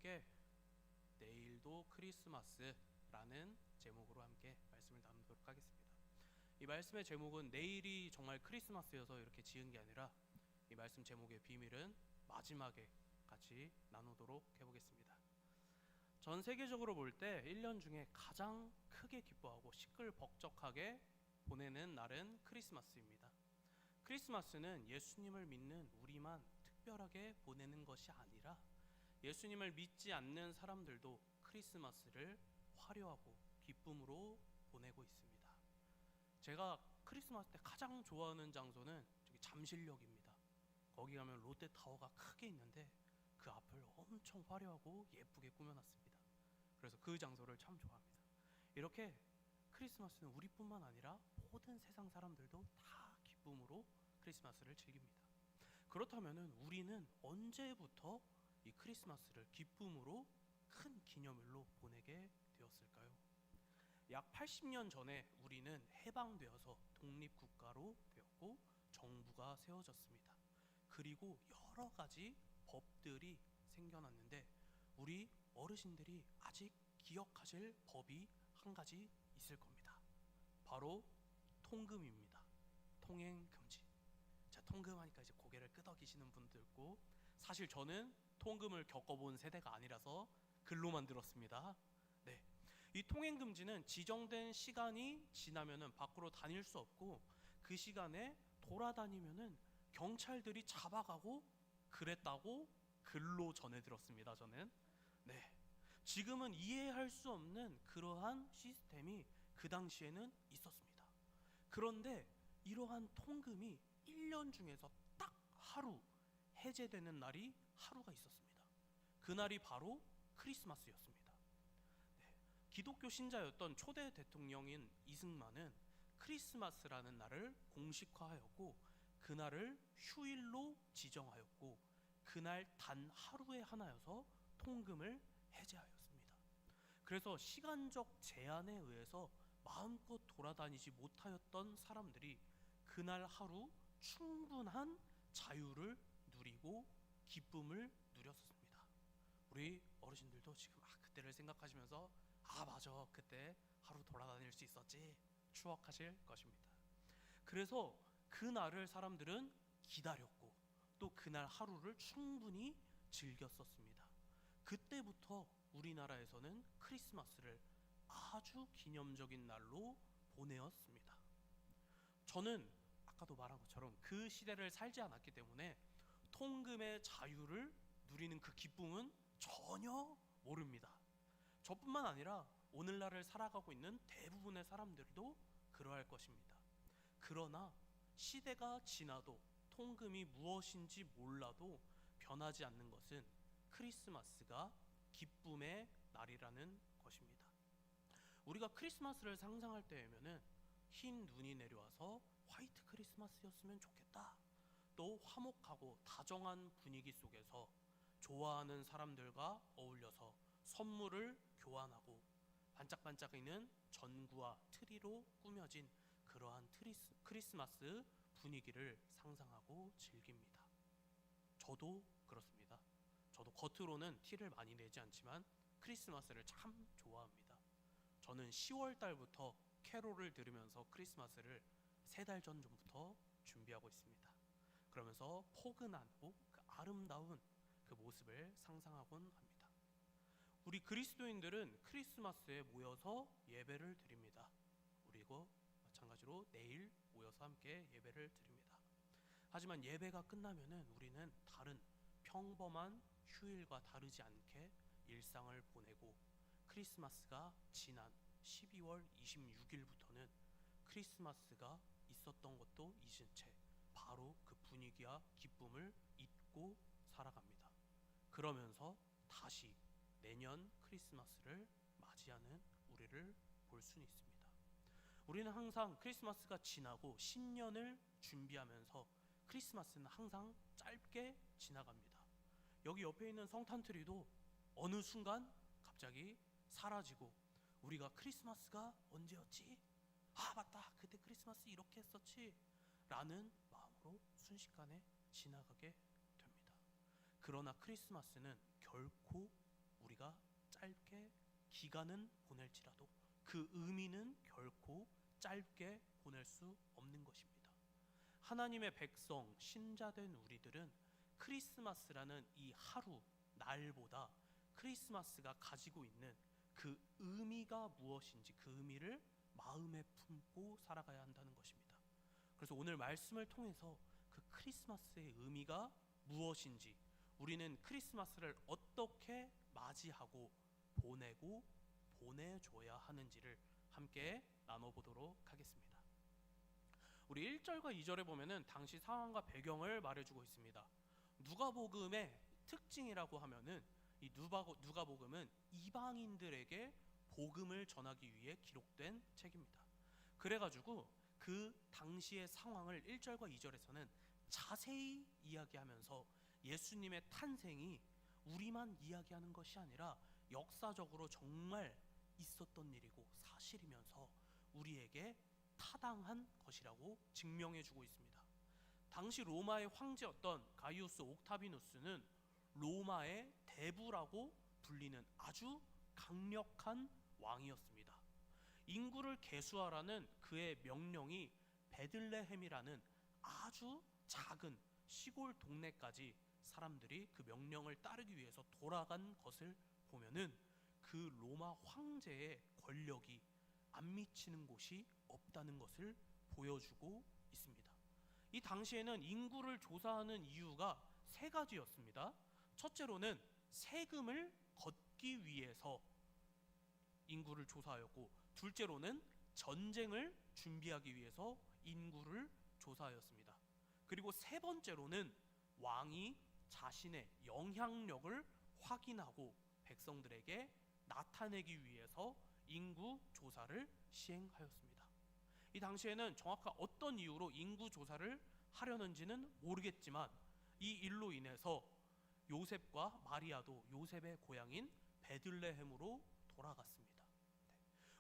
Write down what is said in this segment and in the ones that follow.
함께 내일도 크리스마스라는 제목으로 함께 말씀을 나누도록 하겠습니다. 이 말씀의 제목은 내일이 정말 크리스마스여서 이렇게 지은 게 아니라 이 말씀 제목의 비밀은 마지막에 같이 나누도록 해보겠습니다. 전 세계적으로 볼 때 1년 중에 가장 크게 기뻐하고 시끌벅적하게 보내는 날은 크리스마스입니다. 크리스마스는 예수님을 믿는 우리만 특별하게 보내는 것이 아니라 예수님을 믿지 않는 사람들도 크리스마스를 화려하고 기쁨으로 보내고 있습니다. 제가 크리스마스 때 가장 좋아하는 장소는 저기 잠실역입니다. 거기 가면 롯데타워가 크게 있는데 그 앞을 엄청 화려하고 예쁘게 꾸며놨습니다. 그래서 그 장소를 참 좋아합니다. 이렇게 크리스마스는 우리뿐만 아니라 모든 세상 사람들도 다 기쁨으로 크리스마스를 즐깁니다. 그렇다면 우리는 언제부터 이 크리스마스를 기쁨으로 큰 기념일로 보내게 되었을까요? 약 80년 전에 우리는 해방되어서 독립국가로 되었고 정부가 세워졌습니다. 그리고 여러 가지 법들이 생겨났는데 우리 어르신들이 아직 기억하실 법이 한 가지 있을 겁니다. 바로 통금입니다. 통행금지. 자, 통금하니까 이제 고개를 끄덕이시는 분도 있고, 사실 저는 통금을 겪어본 세대가 아니라서 글로만 들었습니다. 네, 이 통행금지는 지정된 시간이 지나면은 밖으로 다닐 수 없고 그 시간에 돌아다니면은 경찰들이 잡아가고 그랬다고 글로 전해 들었습니다. 저는 네, 지금은 이해할 수 없는 그러한 시스템이 그 당시에는 있었습니다. 그런데 이러한 통금이 1년 중에서 딱 하루 해제되는 날이 하루가 있었습니다. 그날이 바로 크리스마스였습니다. 네, 기독교 신자였던 초대 대통령인 이승만은 크리스마스라는 날을 공식화하였고 그날을 휴일로 지정하였고 그날 단 하루에 하나여서 통금을 해제하였습니다. 그래서 시간적 제한에 의해서 마음껏 돌아다니지 못하였던 사람들이 그날 하루 충분한 자유를 누리고 기쁨을 누렸습니다. 우리 어르신들도 지금 그때를 생각하시면서 맞아, 그때 하루 돌아다닐 수 있었지 추억하실 것입니다. 그래서 그날을 사람들은 기다렸고 또 그날 하루를 충분히 즐겼었습니다. 그때부터 우리나라에서는 크리스마스를 아주 기념적인 날로 보내었습니다. 저는 아까도 말한 것처럼 그 시대를 살지 않았기 때문에 통금의 자유를 누리는 그 기쁨은 전혀 모릅니다. 저뿐만 아니라 오늘날을 살아가고 있는 대부분의 사람들도 그러할 것입니다. 그러나 시대가 지나도 통금이 무엇인지 몰라도 변하지 않는 것은 크리스마스가 기쁨의 날이라는 것입니다. 우리가 크리스마스를 상상할 때에는 흰 눈이 내려와서 화이트 크리스마스였으면 좋겠다. 또 화목하고 다정한 분위기 속에서 좋아하는 사람들과 어울려서 선물을 교환하고 반짝반짝이는 전구와 트리로 꾸며진 그러한 크리스마스 분위기를 상상하고 즐깁니다. 저도 그렇습니다. 저도 겉으로는 티를 많이 내지 않지만 크리스마스를 참 좋아합니다. 저는 10월 달부터 캐롤을 들으면서 크리스마스를 3달 전부터 준비하고 있습니다. 그러면서 포근하고 그 아름다운 그 모습을 상상하곤 합니다. 우리 그리스도인들은 크리스마스에 모여서 예배를 드립니다. 그리고 마찬가지로 내일 모여서 함께 예배를 드립니다. 하지만 예배가 끝나면은 우리는 다른 평범한 휴일과 다르지 않게 일상을 보내고 크리스마스가 지난 12월 26일부터는 크리스마스가 있었던 것도 잊은 채 바로 그 분위기와 기쁨을 잊고 살아갑니다. 그러면서 다시 내년 크리스마스를 맞이하는 우리를 볼 수는 있습니다. 우리는 항상 크리스마스가 지나고 신년을 준비하면서 크리스마스는 항상 짧게 지나갑니다. 여기 옆에 있는 성탄트리도 어느 순간 갑자기 사라지고 우리가 크리스마스가 언제였지? 맞다, 그때 크리스마스 이렇게 했었지 라는 마음으로 순식간에 지나가게 됩니다. 그러나 크리스마스는 결코 우리가 짧게 기간은 보낼지라도 그 의미는 결코 짧게 보낼 수 없는 것입니다. 하나님의 백성, 신자된 우리들은 크리스마스라는 이 하루, 날보다 크리스마스가 가지고 있는 그 의미가 무엇인지 그 의미를 마음에 품고 살아가야 한다는 것입니다. 그래서 오늘 말씀을 통해서 그 크리스마스의 의미가 무엇인지, 우리는 크리스마스를 어떻게 맞이하고 보내고 보내줘야 하는지를 함께 나눠보도록 하겠습니다. 우리 1절과 2절에 보면은 당시 상황과 배경을 말해주고 있습니다. 누가복음의 특징이라고 하면은 이 누가복음은 이방인들에게 복음을 전하기 위해 기록된 책입니다. 그래가지고 그 당시의 상황을 1절과 2절에서는 자세히 이야기하면서 예수님의 탄생이 우리만 이야기하는 것이 아니라 역사적으로 정말 있었던 일이고 사실이면서 우리에게 타당한 것이라고 증명해주고 있습니다. 당시 로마의 황제였던 가이우스 옥타비누스는 로마의 대부라고 불리는 아주 강력한 왕이었습니다. 인구를 계수하라는 그의 명령이 베들레헴이라는 아주 작은 시골 동네까지 사람들이 그 명령을 따르기 위해서 돌아간 것을 보면은 그 로마 황제의 권력이 안 미치는 곳이 없다는 것을 보여주고 있습니다. 이 당시에는 인구를 조사하는 이유가 세 가지였습니다. 첫째로는 세금을 걷기 위해서 인구를 조사하였고, 둘째로는 전쟁을 준비하기 위해서 인구를 조사하였습니다. 그리고 세 번째로는 왕이 자신의 영향력을 확인하고 백성들에게 나타내기 위해서 인구 조사를 시행하였습니다. 이 당시에는 정확한 어떤 이유로 인구 조사를 하려는지는 모르겠지만 이 일로 인해서 요셉과 마리아도 요셉의 고향인 베들레헴으로 돌아갔습니다.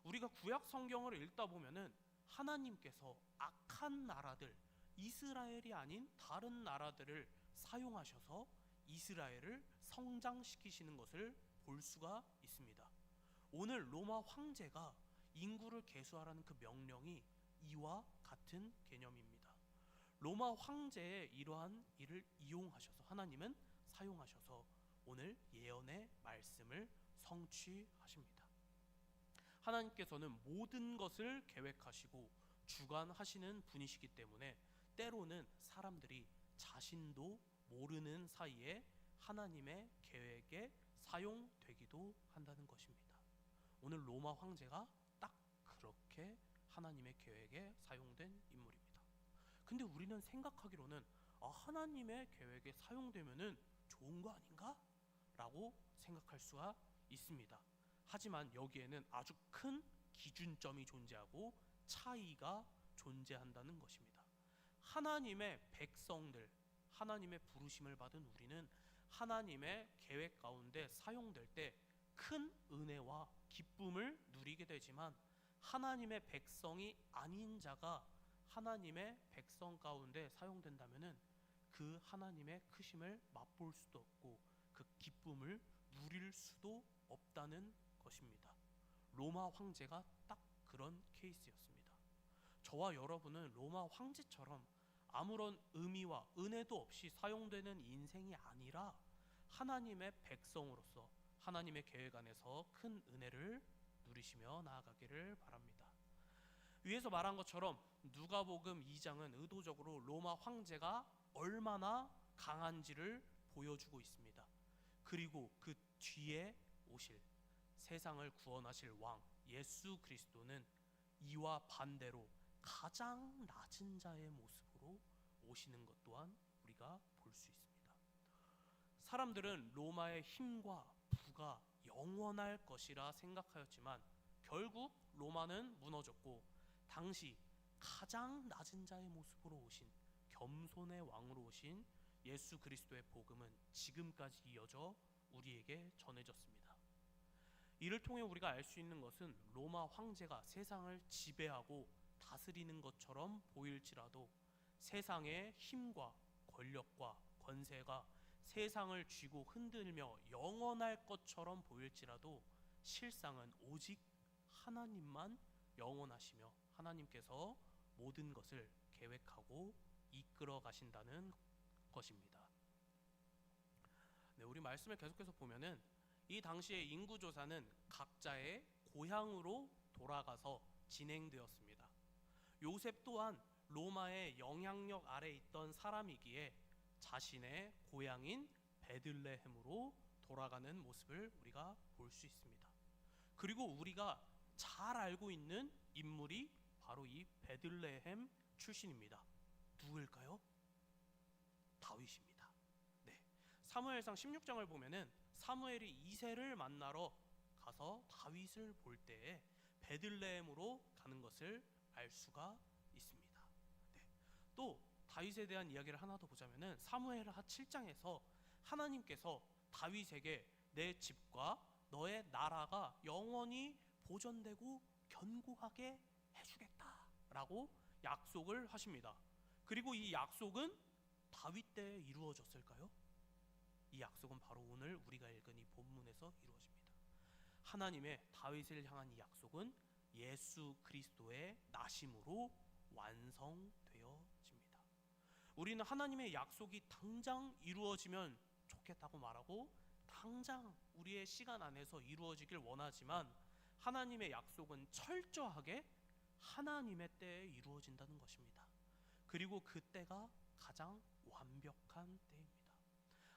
우리가 구약 성경을 읽다 보면은 하나님께서 악한 나라들, 이스라엘이 아닌 다른 나라들을 사용하셔서 이스라엘을 성장시키시는 것을 볼 수가 있습니다. 오늘 로마 황제가 인구를 계수하라는 그 명령이 이와 같은 개념입니다. 로마 황제의 이러한 일을 이용하셔서 하나님은 사용하셔서 오늘 예언의 말씀을 성취하십니다. 하나님께서는 모든 것을 계획하시고 주관하시는 분이시기 때문에 때로는 사람들이 자신도 모르는 사이에 하나님의 계획에 사용되기도 한다는 것입니다. 오늘 로마 황제가 딱 그렇게 하나님의 계획에 사용된 인물입니다. 근데 우리는 생각하기로는 하나님의 계획에 사용되면은 좋은 거 아닌가? 라고 생각할 수가 있습니다. 하지만 여기에는 아주 큰 기준점이 존재하고 차이가 존재한다는 것입니다. 하나님의 백성들, 하나님의 부르심을 받은 우리는 하나님의 계획 가운데 사용될 때 큰 은혜와 기쁨을 누리게 되지만 하나님의 백성이 아닌 자가 하나님의 백성 가운데 사용된다면은 그 하나님의 크심을 맛볼 수도 없고 그 기쁨을 누릴 수도 없다는 것입니다. 로마 황제가 딱 그런 케이스였습니다. 저와 여러분은 로마 황제처럼 아무런 의미와 은혜도 없이 사용되는 인생이 아니라 하나님의 백성으로서 하나님의 계획 안에서 큰 은혜를 누리시며 나아가기를 바랍니다. 위에서 말한 것처럼 누가복음 2장은 의도적으로 로마 황제가 얼마나 강한지를 보여주고 있습니다. 그리고 그 뒤에 오실 세상을 구원하실 왕 예수 그리스도는 이와 반대로 가장 낮은 자의 모습으로 오시는 것 또한 우리가 볼 수 있습니다. 사람들은 로마의 힘과 부가 영원할 것이라 생각하였지만 결국 로마는 무너졌고 당시 가장 낮은 자의 모습으로 오신 겸손의 왕으로 오신 예수 그리스도의 복음은 지금까지 이어져 우리에게 전해졌습니다. 이를 통해 우리가 알 수 있는 것은 로마 황제가 세상을 지배하고 다스리는 것처럼 보일지라도 세상의 힘과 권력과 권세가 세상을 쥐고 흔들며 영원할 것처럼 보일지라도 실상은 오직 하나님만 영원하시며 하나님께서 모든 것을 계획하고 이끌어 가신다는 것입니다. 네, 우리 말씀을 계속해서 보면은 이 당시의 인구 조사는 각자의 고향으로 돌아가서 진행되었습니다. 요셉 또한 로마의 영향력 아래 있던 사람이기에 자신의 고향인 베들레헴으로 돌아가는 모습을 우리가 볼 수 있습니다. 그리고 우리가 잘 알고 있는 인물이 바로 이 베들레헴 출신입니다. 누구일까요? 다윗입니다. 네. 사무엘상 16장을 보면은 사무엘이 이새를 만나러 가서 다윗을 볼 때에 베들레헴으로 가는 것을 알 수가 있습니다. 네. 또 다윗에 대한 이야기를 하나 더 보자면은 사무엘하 7장에서 하나님께서 다윗에게 내 집과 너의 나라가 영원히 보존되고 견고하게 해주겠다라고 약속을 하십니다. 그리고 이 약속은 다윗 때에 이루어졌을까요? 이 약속은 바로 오늘 우리가 읽은 이 본문에서 이루어집니다. 하나님의 다윗을 향한 이 약속은 예수 그리스도의 나심으로 완성되어집니다. 우리는 하나님의 약속이 당장 이루어지면 좋겠다고 말하고 당장 우리의 시간 안에서 이루어지길 원하지만 하나님의 약속은 철저하게 하나님의 때에 이루어진다는 것입니다. 그리고 그 때가 가장 완벽한 때입니다.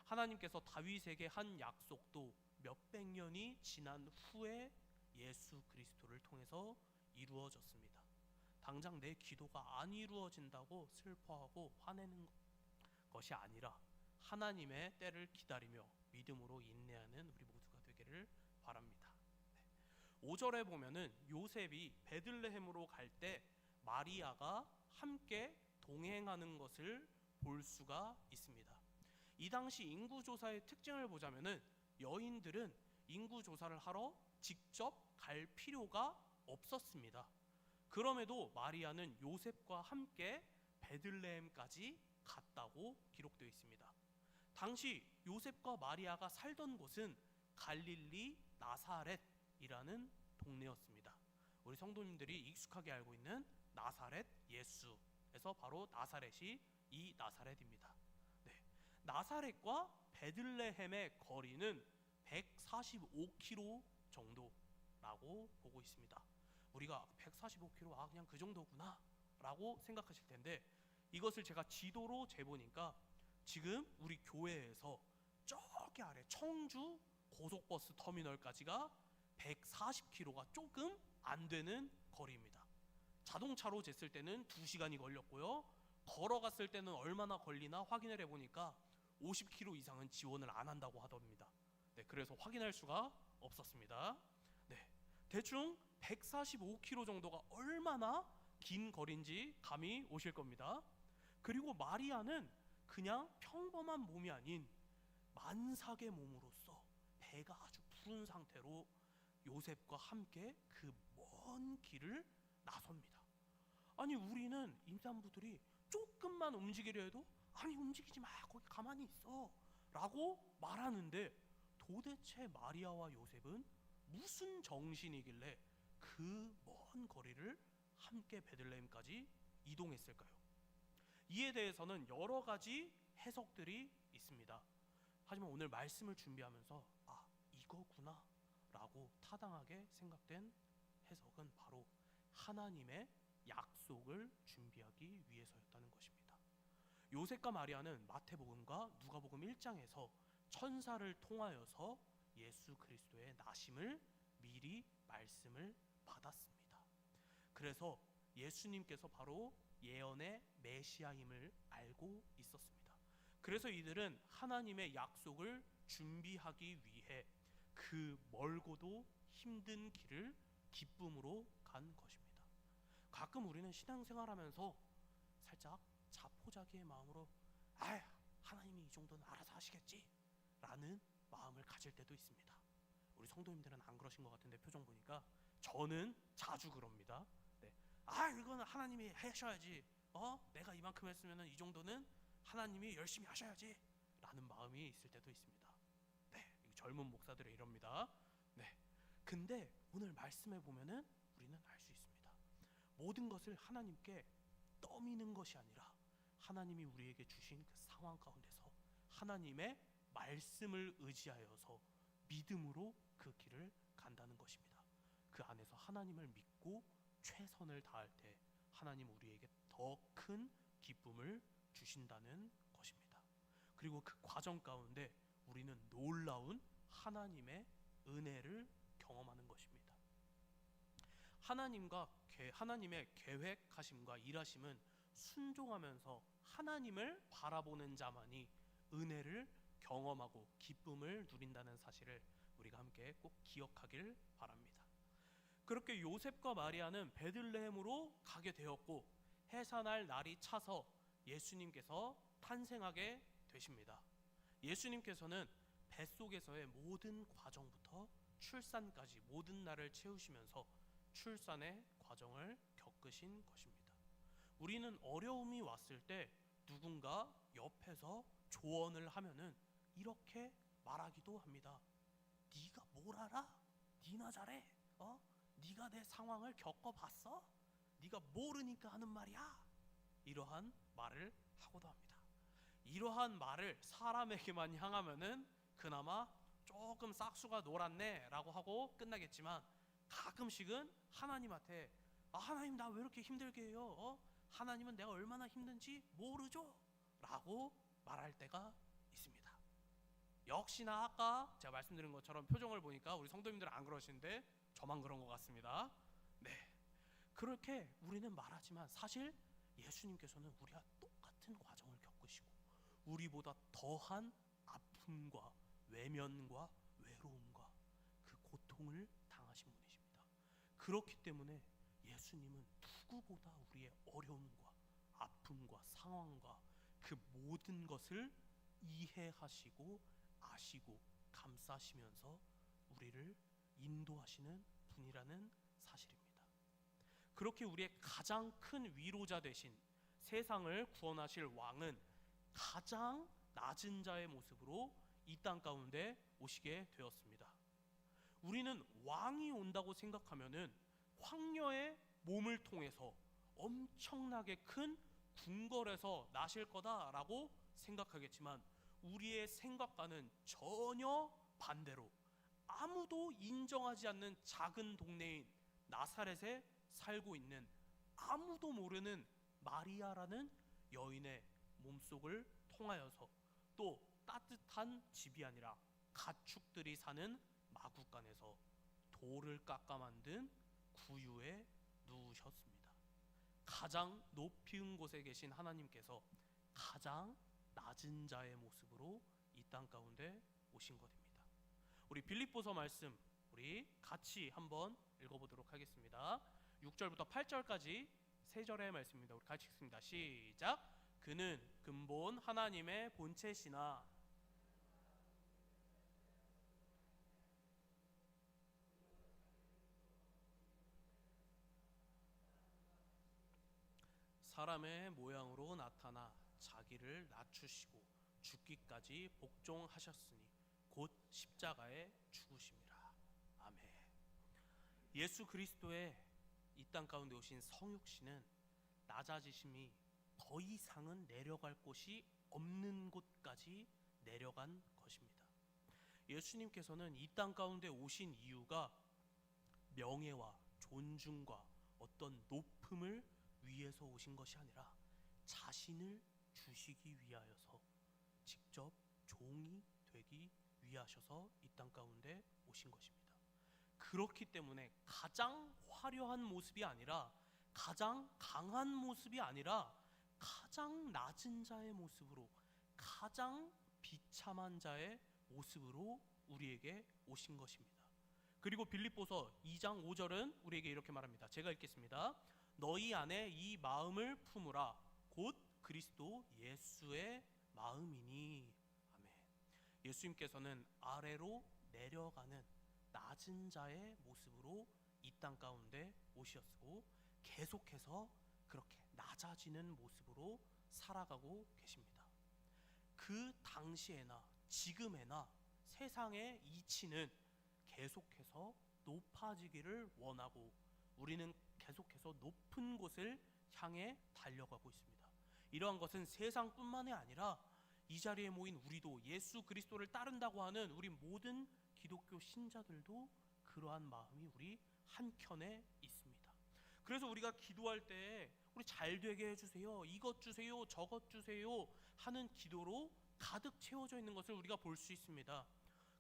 하나님께서 다윗에게 한 약속도 몇백 년이 지난 후에 예수 그리스도를 통해서 이루어졌습니다. 당장 내 기도가 안 이루어진다고 슬퍼하고 화내는 것이 아니라 하나님의 때를 기다리며 믿음으로 인내하는 우리 모두가 되기를 바랍니다. 5절에 보면은 요셉이 베들레헴으로 갈 때 마리아가 함께 동행하는 것을 볼 수가 있습니다. 이 당시 인구 조사의 특징을 보자면은 여인들은 인구 조사를 하러 직접 갈 필요가 없었습니다. 그럼에도 마리아는 요셉과 함께 베들레헴까지 갔다고 기록되어 있습니다. 당시 요셉과 마리아가 살던 곳은 갈릴리 나사렛이라는 동네였습니다. 우리 성도님들이 익숙하게 알고 있는 나사렛 예수에서 바로 나사렛이 이 나사렛입니다. 네. 나사렛과 베들레헴의 거리는 145km 정도라고 보고 있습니다. 우리가 145km 그냥 그 정도구나 라고 생각하실 텐데 이것을 제가 지도로 재보니까 지금 우리 교회에서 저기 아래 청주 고속버스 터미널까지가 140km가 조금 안 되는 거리입니다. 자동차로 쟀을 때는 2시간이 걸렸고요. 걸어갔을 때는 얼마나 걸리나 확인을 해보니까 50km 이상은 지원을 안 한다고 하답니다. 네, 그래서 확인할 수가 없었습니다. 네, 대충 145km 정도가 얼마나 긴 거리인지 감이 오실 겁니다. 그리고 마리아는 그냥 평범한 몸이 아닌 만삭의 몸으로서 배가 아주 부른 상태로 요셉과 함께 그 먼 길을 나섭니다. 아니 우리는 임산부들이 조금만 움직이려 해도 아니 움직이지 마 거기 가만히 있어 라고 말하는데 도대체 마리아와 요셉은 무슨 정신이길래 그 먼 거리를 함께 베들레헴까지 이동했을까요? 이에 대해서는 여러 가지 해석들이 있습니다. 하지만 오늘 말씀을 준비하면서 이거구나 라고 타당하게 생각된 해석은 바로 하나님의 약속을 준비하기 위해서였다는 것입니다. 요셉과 마리아는 마태복음과 누가복음 1장에서 천사를 통하여서 예수 그리스도의 나심을 미리 말씀을 받았습니다. 그래서 예수님께서 바로 예언의 메시아임을 알고 있었습니다. 그래서 이들은 하나님의 약속을 준비하기 위해 그 멀고도 힘든 길을 기쁨으로 간 것입니다. 가끔 우리는 신앙생활하면서 살짝 자포자기의 마음으로 하나님이 이 정도는 알아서 하시겠지 라는 마음을 가질 때도 있습니다. 우리 성도님들은 안 그러신 것 같은데 표정 보니까 저는 자주 그럽니다. 네. 이거는 하나님이 하셔야지. 내가 이만큼 했으면 이 정도는 하나님이 열심히 하셔야지 라는 마음이 있을 때도 있습니다. 네, 젊은 목사들이 이럽니다. 네, 근데 오늘 말씀에 보면은 우리는 알 수 있습니다. 모든 것을 하나님께 떠미는 것이 아니라 하나님이 우리에게 주신 그 상황 가운데서 하나님의 말씀을 의지하여서 믿음으로 그 길을 간다는 것입니다. 그 안에서 하나님을 믿고 최선을 다할 때 하나님 우리에게 더 큰 기쁨을 주신다는 것입니다. 그리고 그 과정 가운데 우리는 놀라운 하나님의 은혜를 경험하는 것입니다. 하나님의 계획하심과 일하심은 순종하면서 하나님을 바라보는 자만이 은혜를 경험하고 기쁨을 누린다는 사실을 우리가 함께 꼭 기억하길 바랍니다. 그렇게 요셉과 마리아는 베들레헴으로 가게 되었고 해산할 날이 차서 예수님께서 탄생하게 되십니다. 예수님께서는 뱃속에서의 모든 과정부터 출산까지 모든 날을 채우시면서 출산의 과정을 겪으신 것입니다. 우리는 어려움이 왔을 때 누군가 옆에서 조언을 하면은 이렇게 말하기도 합니다. 네가 뭘 알아? 네나 잘해. 네가 내 상황을 겪어봤어? 네가 모르니까 하는 말이야. 이러한 말을 하고도 합니다. 이러한 말을 사람에게만 향하면은 그나마 조금 싹수가 놀았네 라고 하고 끝나겠지만 가끔씩은 하나님한테 하나님 나 왜 이렇게 힘들게 해요? 하나님은 내가 얼마나 힘든지 모르죠? 라고 말할 때가 있습니다. 역시나 아까 제가 말씀드린 것처럼 표정을 보니까 우리 성도님들은 안 그러시는데 저만 그런 것 같습니다. 네, 그렇게 우리는 말하지만 사실 예수님께서는 우리와 똑같은 과정을 겪으시고 우리보다 더한 아픔과 외면과 외로움과 그 고통을 당하신 분이십니다. 그렇기 때문에 예수님은 누구보다 우리의 어려움과 아픔과 상황과 그 모든 것을 이해하시고 아시고 감싸시면서 우리를 인도하시는 분이라는 사실입니다. 그렇게 우리의 가장 큰 위로자 되신 세상을 구원하실 왕은 가장 낮은 자의 모습으로 이 땅 가운데 오시게 되었습니다. 우리는 왕이 온다고 생각하면은 황녀의 몸을 통해서 엄청나게 큰 궁궐에서 나실 거다라고 생각하겠지만 우리의 생각과는 전혀 반대로 아무도 인정하지 않는 작은 동네인 나사렛에 살고 있는 아무도 모르는 마리아라는 여인의 몸속을 통하여서 또 따뜻한 집이 아니라 가축들이 사는 마구간에서 돌을 깎아 만든 구유에 누우셨습니다. 가장 높은 곳에 계신 하나님께서 가장 낮은 자의 모습으로 이 땅 가운데 오신 것입니다. 우리 빌립보서 말씀 우리 같이 한번 읽어보도록 하겠습니다. 6절부터 8절까지 세 절의 말씀입니다. 우리 같이 읽습니다. 시작. 그는 근본 하나님의 본체시나 사람의 모양으로 나타나 자기를 낮추시고 죽기까지 복종하셨으니 곧 십자가에 죽으심이라. 아멘. 예수 그리스도의 이 땅 가운데 오신 성육신은 낮아지심이 더 이상은 내려갈 곳이 없는 곳까지 내려간 것입니다. 예수님께서는 이 땅 가운데 오신 이유가 명예와 존중과 어떤 높음을 위해서 오신 것이 아니라 자신을 주시기 위하여서 직접 종이 되기 위하셔서 이 땅 가운데 오신 것입니다. 그렇기 때문에 가장 화려한 모습이 아니라 가장 강한 모습이 아니라 가장 낮은 자의 모습으로 가장 비참한 자의 모습으로 우리에게 오신 것입니다. 그리고 빌립보서 2장 5절은 우리에게 이렇게 말합니다. 제가 읽겠습니다. 너희 안에 이 마음을 품으라 곧 그리스도 예수의 마음이니. 아멘. 예수님께서는 아래로 내려가는 낮은 자의 모습으로 이 땅 가운데 오셨고 계속해서 그렇게 낮아지는 모습으로 살아가고 계십니다. 그 당시에나 지금에나 세상의 이치는 계속해서 높아지기를 원하고 우리는 계속해서 높은 곳을 향해 달려가고 있습니다. 이러한 것은 세상뿐만이 아니라 이 자리에 모인 우리도 예수 그리스도를 따른다고 하는 우리 모든 기독교 신자들도 그러한 마음이 우리 한켠에 있습니다. 그래서 우리가 기도할 때 우리 잘 되게 해주세요, 이것 주세요, 저것 주세요 하는 기도로 가득 채워져 있는 것을 우리가 볼 수 있습니다.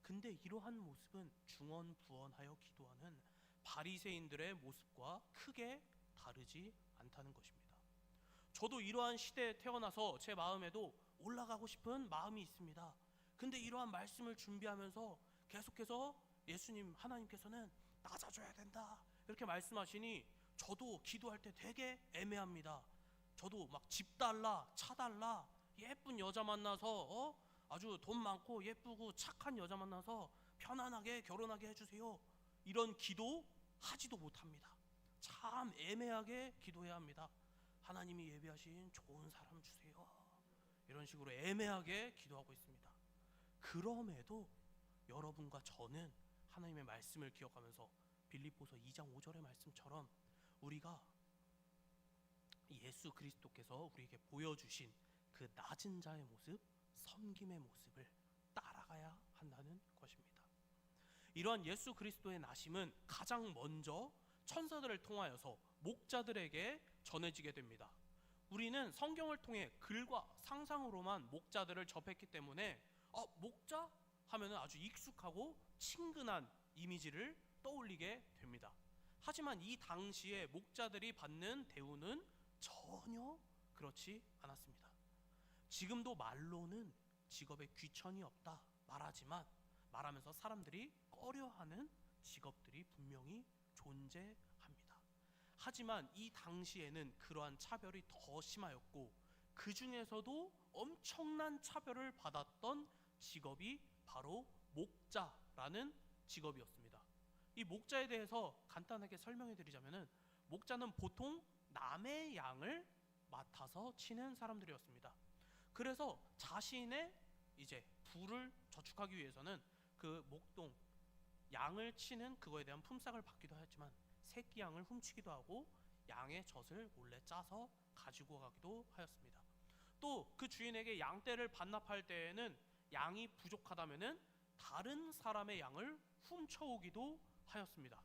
근데 이러한 모습은 중언부언하여 기도하는 바리새인들의 모습과 크게 다르지 않다는 것입니다. 저도 이러한 시대에 태어나서 제 마음에도 올라가고 싶은 마음이 있습니다. 근데 이러한 말씀을 준비하면서 계속해서 예수님, 하나님께서는 낮아져야 된다 이렇게 말씀하시니 저도 기도할 때 되게 애매합니다. 저도 막 집 달라, 차 달라, 예쁜 여자 만나서 아주 돈 많고 예쁘고 착한 여자 만나서 편안하게 결혼하게 해주세요, 이런 기도 하지도 못합니다. 참 애매하게 기도해야 합니다. 하나님이 예비하신 좋은 사람 주세요, 이런 식으로 애매하게 기도하고 있습니다. 그럼에도 여러분과 저는 하나님의 말씀을 기억하면서 빌립보서 2장 5절의 말씀처럼 우리가 예수 그리스도께서 우리에게 보여주신 그 낮은 자의 모습, 섬김의 모습을 따라가야 한다는 것입니다. 이러한 예수 그리스도의 나심은 가장 먼저 천사들을 통하여서 목자들에게 전해지게 됩니다. 우리는 성경을 통해 글과 상상으로만 목자들을 접했기 때문에 목자 하면 아주 익숙하고 친근한 이미지를 떠올리게 됩니다. 하지만 이 당시에 목자들이 받는 대우는 전혀 그렇지 않았습니다. 지금도 말로는 직업에 귀천이 없다 말하지만 말하면서 사람들이 꺼려하는 직업들이 분명히 존재합니다. 하지만 이 당시에는 그러한 차별이 더 심하였고 그 중에서도 엄청난 차별을 받았던 직업이 바로 목자라는 직업이었습니다. 이 목자에 대해서 간단하게 설명해 드리자면은 목자는 보통 남의 양을 맡아서 치는 사람들이었습니다. 그래서 자신의 이제 부를 저축하기 위해서는 그 목동 양을 치는 그거에 대한 품삯을 받기도 하였지만 새끼 양을 훔치기도 하고 양의 젖을 몰래 짜서 가지고 가기도 하였습니다. 또 그 주인에게 양떼를 반납할 때에는 양이 부족하다면은 다른 사람의 양을 훔쳐오기도 하였습니다.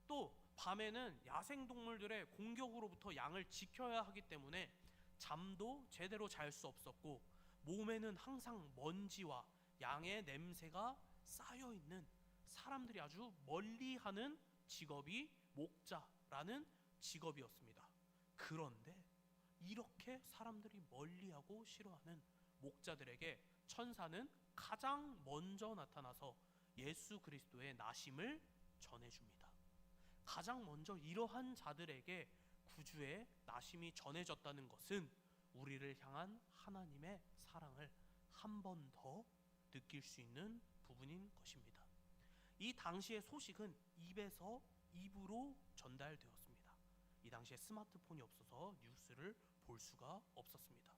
또 밤에는 야생동물들의 공격으로부터 양을 지켜야 하기 때문에 잠도 제대로 잘 수 없었고 몸에는 항상 먼지와 양의 냄새가 쌓여있는 사람들이 아주 멀리하는 직업이 목자라는 직업이었습니다. 그런데 이렇게 사람들이 멀리하고 싫어하는 목자들에게 천사는 가장 먼저 나타나서 예수 그리스도의 나심을 전해줍니다. 가장 먼저 이러한 자들에게 구주의 나심이 전해졌다는 것은 우리를 향한 하나님의 사랑을 한 번 더 느낄 수 있는 부분인 것입니다. 이 당시의 소식은 입에서 입으로 전달되었습니다. 이 당시에 스마트폰이 없어서 뉴스를 볼 수가 없었습니다.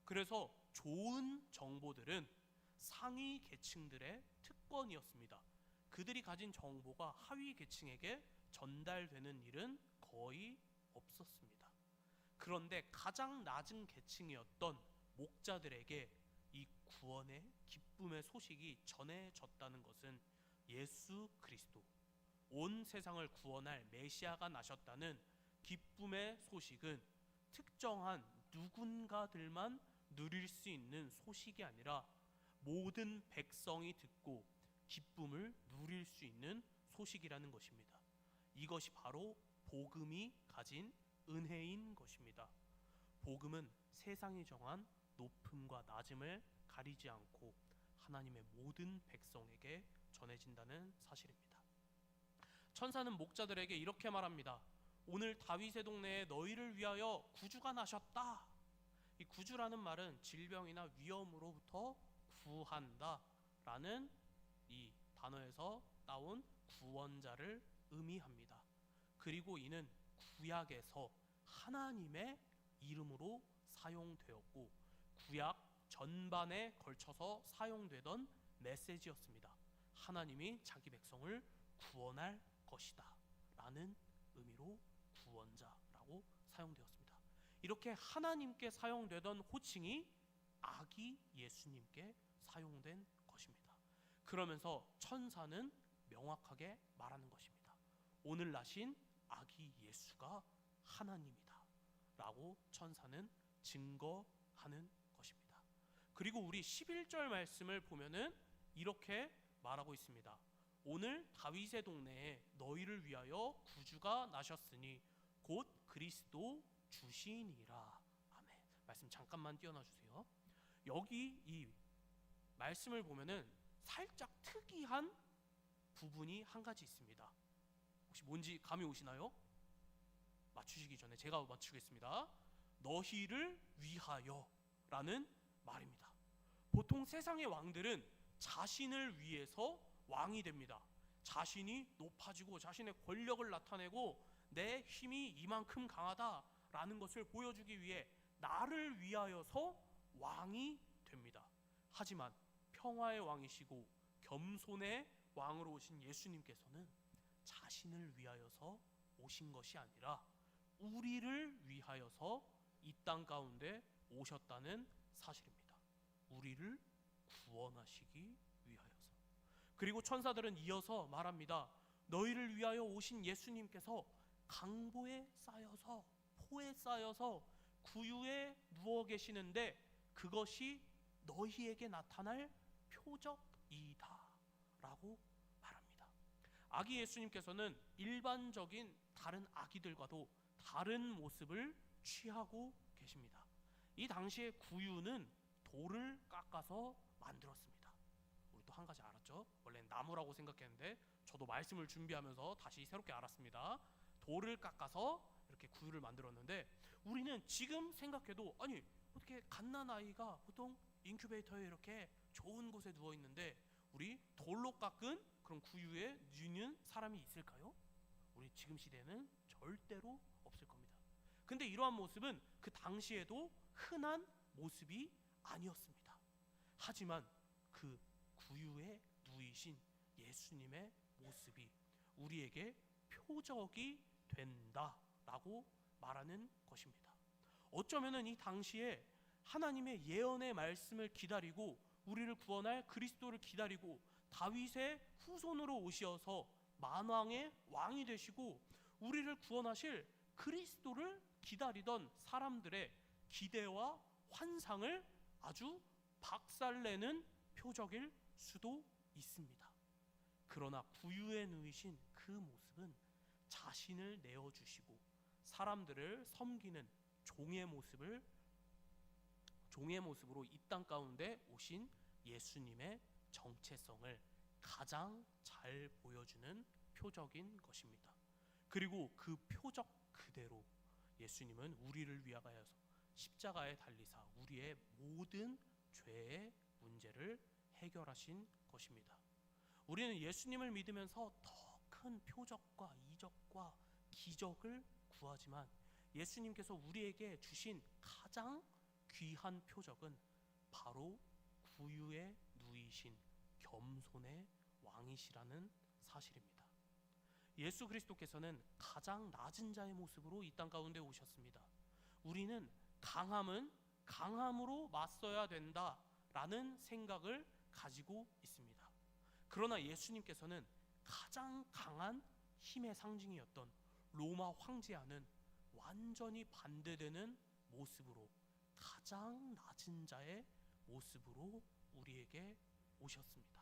그래서 좋은 정보들은 상위 계층들의 특권이었습니다. 그들이 가진 정보가 하위 계층에게 전달되는 일은 거의 없었습니다. 그런데 가장 낮은 계층이었던 목자들에게 이 구원의 기쁨의 소식이 전해졌다는 것은 예수 그리스도, 온 세상을 구원할 메시아가 나셨다는 기쁨의 소식은 특정한 누군가들만 누릴 수 있는 소식이 아니라 모든 백성이 듣고 기쁨을 누릴 수 있는 소식이라는 것입니다. 이것이 바로 복음이 가진 은혜인 것입니다. 복음은 세상이 정한 높음과 낮음을 가리지 않고 하나님의 모든 백성에게 전해진다는 사실입니다. 천사는 목자들에게 이렇게 말합니다. 오늘 다윗의 동네에 너희를 위하여 구주가 나셨다. 이 구주라는 말은 질병이나 위험으로부터 구한다 라는 이 단어에서 나온 구원자를 의미합니다. 그리고 이는 구약에서 하나님의 이름으로 사용되었고 구약 전반에 걸쳐서 사용되던 메시지였습니다. 하나님이 자기 백성을 구원할 것이다 라는 의미로 구원자라고 사용되었습니다. 이렇게 하나님께 사용되던 호칭이 아기 예수님께 사용된 것입니다. 그러면서 천사는 명확하게 말하는 것입니다. 오늘 나신 아기 예수가 하나님이다 라고 천사는 증거하는 것입니다. 그리고 우리 11절 말씀을 보면은 이렇게 말하고 있습니다. 오늘 다윗의 동네에 너희를 위하여 구주가 나셨으니 곧 그리스도 주시니라. 아멘. 말씀 잠깐만 띄워놔 주세요. 여기 이 말씀을 보면은 살짝 특이한 부분이 한 가지 있습니다. 혹시 뭔지 감이 오시나요? 맞추시기 전에 제가 맞추겠습니다. 너희를 위하여 라는 말입니다. 보통 세상의 왕들은 자신을 위해서 왕이 됩니다. 자신이 높아지고 자신의 권력을 나타내고 내 힘이 이만큼 강하다라는 것을 보여주기 위해 나를 위하여서 왕이 됩니다. 하지만 평화의 왕이시고 겸손의 왕으로 오신 예수님께서는 자신을 위하여서 오신 것이 아니라 우리를 위하여서 이 땅 가운데 오셨다는 사실입니다. 우리를 구원하시기 위하여서. 그리고 천사들은 이어서 말합니다. 너희를 위하여 오신 예수님께서 강보에 쌓여서 포에 쌓여서 구유에 누워 계시는데 그것이 너희에게 나타날 표적이다 라고 말합니다. 아기 예수님께서는 일반적인 다른 아기들과도 다른 모습을 취하고 계십니다. 이 당시에 구유는 돌을 깎아서 만들었습니다. 우리 또 한 가지 알았죠? 원래는 나무라고 생각했는데 저도 말씀을 준비하면서 다시 새롭게 알았습니다. 돌을 깎아서 이렇게 구유를 만들었는데 우리는 지금 생각해도 아니 어떻게 갓난아이가 보통 인큐베이터에 이렇게 좋은 곳에 누워 있는데 우리 돌로 깎은 그런 구유에 누는 사람이 있을까요? 우리 지금 시대는 절대로 없을 겁니다. 근데 이러한 모습은 그 당시에도 흔한 모습이 아니었습니다. 하지만 그 구유에 누이신 예수님의 모습이 우리에게 표적이 된다라고 말하는 것입니다. 어쩌면은 이 당시에 하나님의 예언의 말씀을 기다리고 우리를 구원할 그리스도를 기다리고 다윗의 후손으로 오셔서 만왕의 왕이 되시고 우리를 구원하실 그리스도를 기다리던 사람들의 기대와 환상을 아주 박살내는 표적일 수도 있습니다. 그러나 구유에 누이신 그 모습은 자신을 내어주시고 사람들을 섬기는 종의 모습으로 이 땅 가운데 오신 예수님의 정체성을 가장 잘 보여주는 표적인 것입니다. 그리고 그 표적 그대로 예수님은 우리를 위하여서 십자가에 달리사 우리의 모든 죄의 문제를 해결하신 것입니다. 우리는 예수님을 믿으면서 더 큰 표적과 이적과 기적을 구하지만 예수님께서 우리에게 주신 가장 귀한 표적은 바로 구유에 누이신 겸손의 왕이시라는 사실입니다. 예수 그리스도께서는 가장 낮은 자의 모습으로 이 땅 가운데 오셨습니다. 우리는 강함은 강함으로 맞서야 된다라는 생각을 가지고 있습니다. 그러나 예수님께서는 가장 강한 힘의 상징이었던 로마 황제와는 완전히 반대되는 모습으로 가장 낮은 자의 모습으로 우리에게 오셨습니다.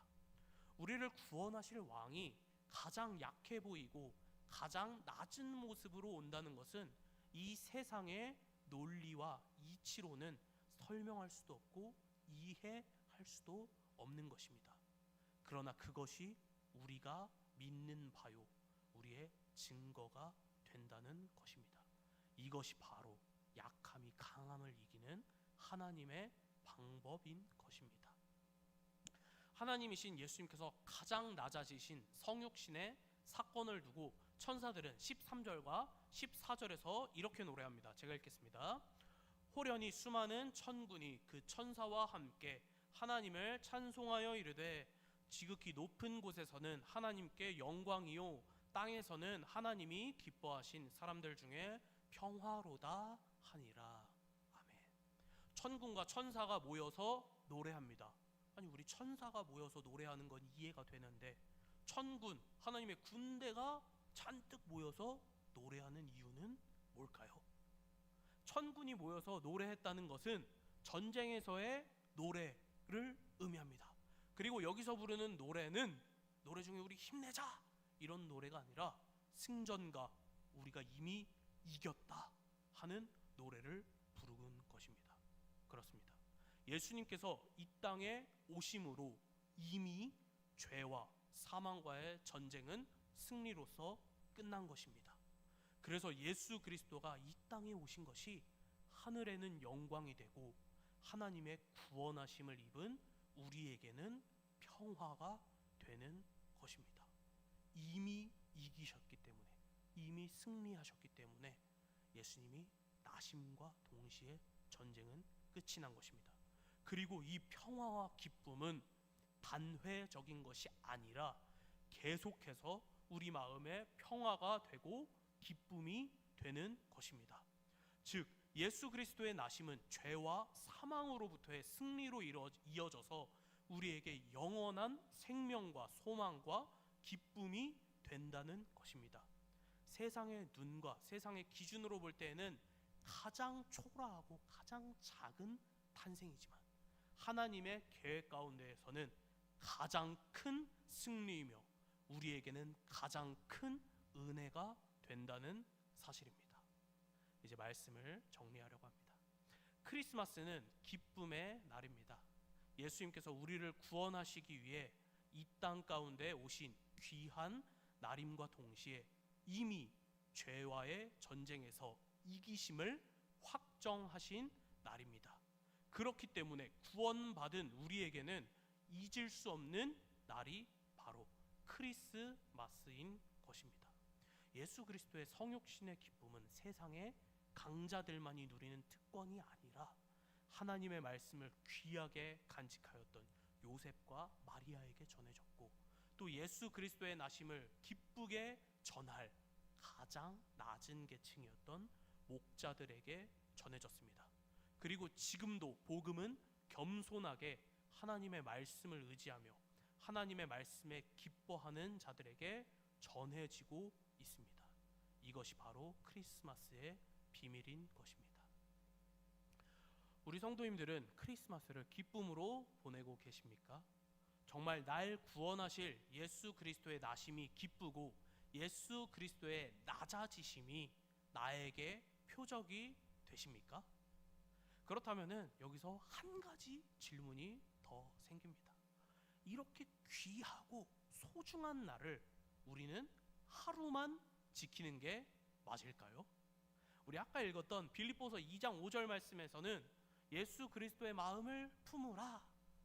우리를 구원하실 왕이 가장 약해 보이고 가장 낮은 모습으로 온다는 것은 이 세상의 논리와 이치로는 설명할 수도 없고 이해할 수도 없는 것입니다. 그러나 그것이 우리가 믿는 바요 우리의 증거가 된다는 것입니다. 이것이 바로 약함이 강함을 이기는 하나님의 방법인 것입니다. 하나님이신 예수님께서 가장 낮아지신 성육신의 사건을 두고 천사들은 13절과 14절에서 이렇게 노래합니다. 제가 읽겠습니다. 호련히 수많은 천군이 그 천사와 함께 하나님을 찬송하여 이르되 지극히 높은 곳에서는 하나님께 영광이요 땅에서는 하나님이 기뻐하신 사람들 중에 평화로다 하니라. 아멘. 천군과 천사가 모여서 노래합니다. 아니, 우리 천사가 모여서 노래하는 건 이해가 되는데 천군, 하나님의 군대가 잔뜩 모여서 노래하는 이유는 뭘까요? 천군이 모여서 노래했다는 것은 전쟁에서의 노래를 의미합니다. 그리고 여기서 부르는 노래는 노래 중에 우리 힘내자 이런 노래가 아니라 승전가, 우리가 이미 이겼다 하는 노래를 부르는 것입니다. 그렇습니다. 예수님께서 이 땅에 오심으로 이미 죄와 사망과의 전쟁은 승리로서 끝난 것입니다. 그래서 예수 그리스도가 이 땅에 오신 것이 하늘에는 영광이 되고 하나님의 구원하심을 입은 우리에게는 평화가 되는 것입니다. 이미 이기셨기 때문에, 이미 승리하셨기 때문에 예수님이 나심과 동시에 전쟁은 끝이 난 것입니다. 그리고 이 평화와 기쁨은 단회적인 것이 아니라 계속해서 우리 마음에 평화가 되고 기쁨이 되는 것입니다. 즉 예수 그리스도의 나심은 죄와 사망으로부터의 승리로 이어져서 우리에게 영원한 생명과 소망과 기쁨이 된다는 것입니다. 세상의 눈과 세상의 기준으로 볼 때에는 가장 초라하고 가장 작은 탄생이지만 하나님의 계획 가운데에서는 가장 큰 승리이며 우리에게는 가장 큰 은혜가 된다는 사실입니다. 이제 말씀을 정리하려고 합니다. 크리스마스는 기쁨의 날입니다. 예수님께서 우리를 구원하시기 위해 이 땅 가운데 오신 귀한 날임과 동시에 이미 죄와의 전쟁에서 이기심을 확정하신 날입니다. 그렇기 때문에 구원받은 우리에게는 잊을 수 없는 날이 바로 크리스마스인 것입니다. 예수 그리스도의 성육신의 기쁨은 세상의 강자들만이 누리는 특권이 아니라 하나님의 말씀을 귀하게 간직하였던 요셉과 마리아에게 전해졌고 또 예수 그리스도의 나심을 기쁘게 전할 가장 낮은 계층이었던 목자들에게 전해졌습니다. 그리고 지금도 복음은 겸손하게 하나님의 말씀을 의지하며 하나님의 말씀에 기뻐하는 자들에게 전해지고 있습니다. 이것이 바로 크리스마스의 비밀인 것입니다. 우리 성도님들은 크리스마스를 기쁨으로 보내고 계십니까? 정말 날 구원하실 예수 그리스도의 나심이 기쁘고 예수 그리스도의 낮아지심이 나에게 표적이 되십니까? 그렇다면은 여기서 한 가지 질문이 더 생깁니다. 이렇게 귀하고 소중한 날을 우리는 하루만 지키는 게 맞을까요? 우리 아까 읽었던 빌립보서 2장 5절 말씀에서는 예수 그리스도의 마음을 품으라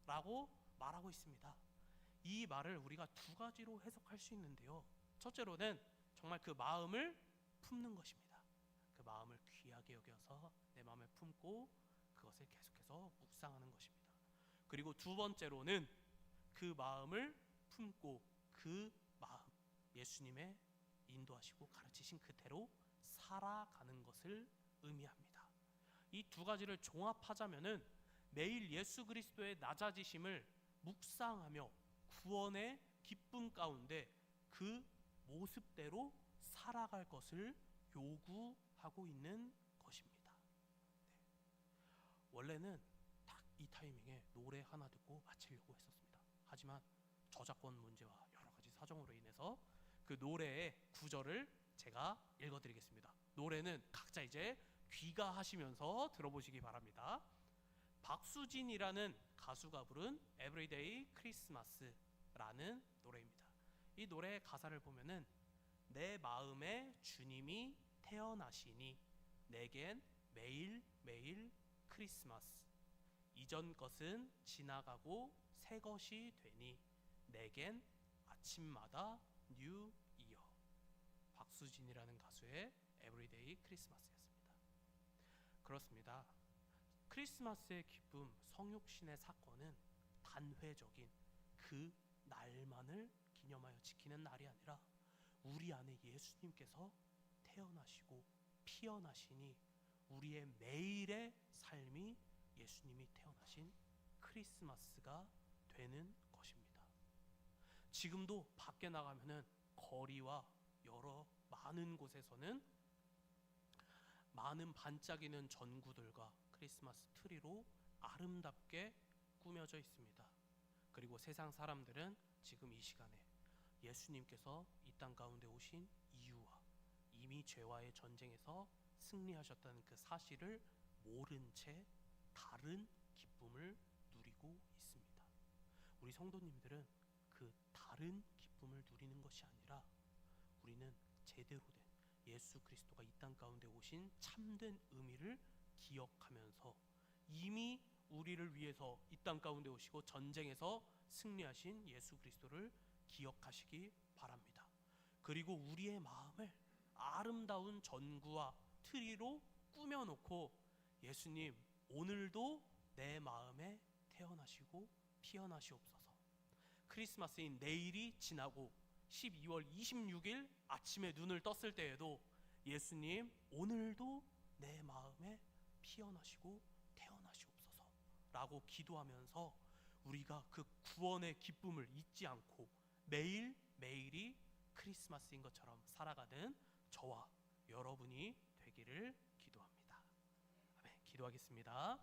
라고 말하고 있습니다. 이 말을 우리가 두 가지로 해석할 수 있는데요. 첫째로는 정말 그 마음을 품는 것입니다. 그 마음을 귀하게 여겨서 내 마음에 품고 그것을 계속해서 묵상하는 것입니다. 그리고 두 번째로는 그 마음을 품고 그 마음, 예수님의 인도하시고 가르치신 그대로 살아가는 것을 의미합니다. 이 두 가지를 종합하자면은 매일 예수 그리스도의 낮아지심을 묵상하며 구원의 기쁨 가운데 그 모습대로 살아갈 것을 요구하고 있는 것입니다. 원래는 딱 이 타이밍에 노래 하나 듣고 마치려고 했었습니다. 하지만 저작권 문제와 여러 가지 사정으로 인해서 그 노래의 구절을 제가 읽어드리겠습니다. 노래는 각자 이제 귀가하시면서 들어보시기 바랍니다. 박수진이라는 가수가 부른 Everyday Christmas라는 노래입니다. 이 노래의 가사를 보면은 내 마음에 주님이 태어나시니 내겐 매일매일 크리스마스 이전 것은 지나가고 새 것이 되니 내겐 아침마다 뉴 이어. 박수진이라는 가수의 Everyday Christmas였습니다. 그렇습니다. 크리스마스의 기쁨, 성육신의 사건은 단회적인 그 날만을 기념하여 지키는 날이 아니라 우리 안에 예수님께서 태어나시고 피어나시니 우리의 매일의 삶이 예수님이 태어나신 크리스마스가 되는 것입니다. 지금도 밖에 나가면은 거리와 여러 많은 곳에서는 많은 반짝이는 전구들과 크리스마스 트리로 아름답게 꾸며져 있습니다. 그리고 세상 사람들은 지금 이 시간에 예수님께서 이 땅 가운데 오신 이유와 이미 죄와의 전쟁에서 승리하셨다는 그 사실을 모른 채 다른 기쁨을 누리고 있습니다. 우리 성도님들은 그 다른 기쁨을 누리는 것이 아니라 우리는 제대로 된 예수 그리스도가 이 땅 가운데 오신 참된 의미를 기억하면서 이미 우리를 위해서 이 땅 가운데 오시고 전쟁에서 승리하신 예수 그리스도를 기억하시기 바랍니다. 그리고 우리의 마음을 아름다운 전구와 트리로 꾸며놓고 예수님 오늘도 내 마음에 태어나시고 피어나시옵소서. 크리스마스인 내일이 지나고 12월 26일 아침에 눈을 떴을 때에도 예수님 오늘도 내 마음에 피어나시고 태어나시옵소서 라고 기도하면서 우리가 그 구원의 기쁨을 잊지 않고 매일매일이 크리스마스인 것처럼 살아가는 저와 여러분이 되기를 기도합니다. 아멘. 기도하겠습니다.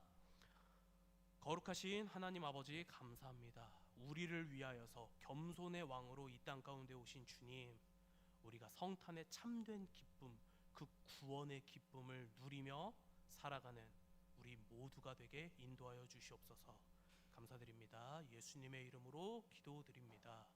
거룩하신 하나님 아버지 감사합니다. 우리를 위하여서 겸손의 왕으로 이 땅 가운데 오신 주님, 우리가 성탄의 참된 기쁨, 그 구원의 기쁨을 누리며 살아가는 우리 모두가 되게 인도하여 주시옵소서. 감사드립니다. 예수님의 이름으로 기도드립니다.